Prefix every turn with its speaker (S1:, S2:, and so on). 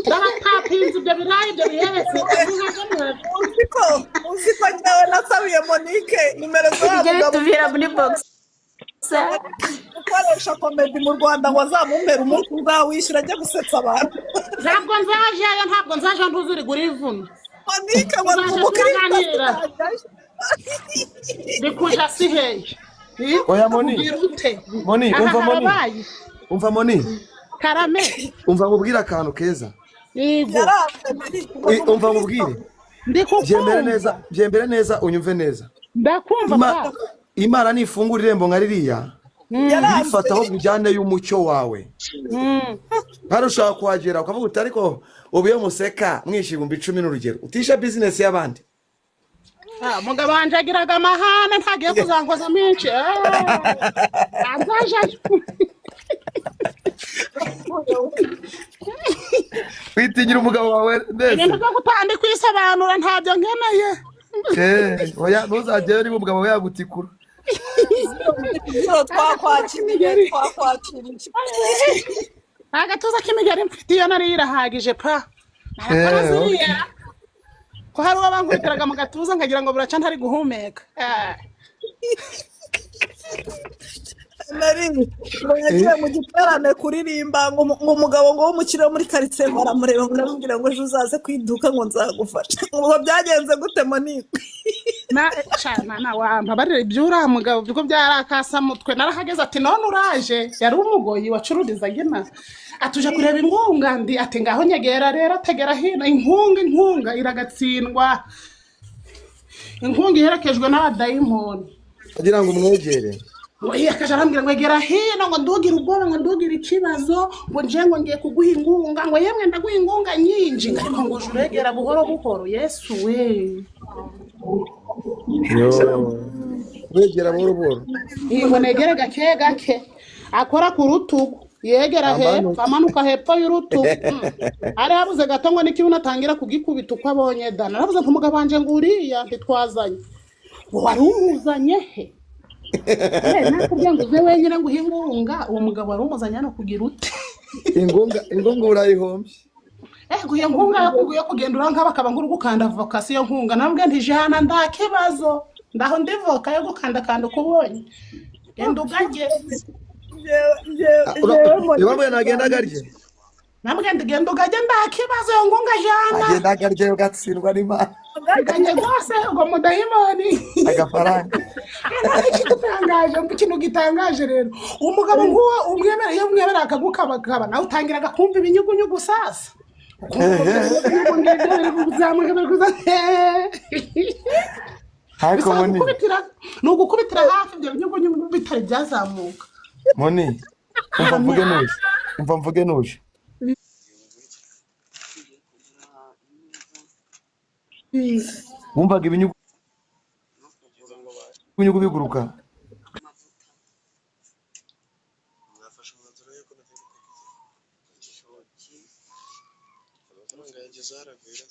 S1: ndabapapinze ibyo birayi ibyo bihebetse
S2: uziko nyawe nasabiye Monique nimero zabo
S3: tuvira muri box
S2: ukoresha komedi mu Rwanda ngo azamumpera umuntu uzawishyura ajya gusetsa abantu
S1: ntabwo nzaje ntuzurigura ivuna
S2: Monique ngo umukiriya
S1: bikuja si hehe
S4: oya Moni umva Moni
S1: karame
S4: umva mubwira akantu keza umva mubwire byembere neza unyumve neza
S1: ndakumva
S4: Imana nifungura irembo nka ririya yifataho bijyane y'umucyo wawe hano ushaka kuhagera ukavuga uti ariko ubu iyo museka mwishe 10,000 n'urugero utisha business y'abandi
S1: mugabo wanje agiraga amahane ntagiye kuzangoza menshi azaje
S4: witigira umugabo wawe ndetse
S1: ibintu byo gutandi kwisobanura ntabyo nkeneye
S4: oya ntuzagere niba umugabo we yagutikura
S2: twakwakiriye
S1: agatuza k'imigeri mfite iyo nari irahagije pa ko hari uwo bankubitiraga mu gatuza nkagira ngo buraca ntari guhumeka
S2: nari ngo yagiye mu giterane kuririmba ngo umugabo ngo w'umukire muri quartier baramureba ngo namubwira ngo ejo uzaze kwiduka ngo nzagufasha ngo byagenze gute Monique
S1: na wampa barira ibyura mugabo byo byarakasa mutwe narahageze ati none uraje yari umugoyi wacururiza gina atuje kureba inkunga ndi ati ngaho nyegera rero ategera hino inkunga iragatsindwa inkunga iherekejwe n'abadayimoni
S4: kugira ngo umwegere
S1: oya kajarambira ngo egera hino ngo ndugira ubwoba ngo ndugira ikibazo ngo nje ngo ngiye kuguha inkunga ngo yemwe ndaguha inkunga nyinji ariko ngo juregera buhoro Yesu we
S4: wegera buhoro
S1: ngo negere gake akora ku rutugu yegera hepfo amanuka hepfo y'urutugu ari habuze gato ngo n'ikibuno atangira kugikubita uko abonye dana naravuze ngo umugabo wanje ngo uriya ntitwazanye wari umuzanye he nakubwiye ngo uze wenyine ngo uhingunga uwo mugabo wari umuzanye no kugira ute
S4: ingunga urayihombye
S1: iyo nkunga yo kugenda uranka bakaba nguru gukanda vocation nkunga nambwe ntijana ndakibazo ndaho ndivoka yo gukanda ukubonye genda ugage
S4: Iwamwe nagenda garije
S1: nambwe ndigenda ugage ndakibazo yo nkunga jana
S4: agenda garije ugatsindwa n'Imana
S1: ganye gose ngo mudahimoni
S4: agafaranga
S1: ikintu gitangaje rero umugabo nguwo umwemera akagukabakaba nawe utangiraga kumva ibinyugunyugu sasa nugukubitira hafi ibyo binyugunyugu bitari byazamuka
S4: Moni umva mvuge nuje wumvaga ibinyugunyugu biguruka
S5: Zaragwira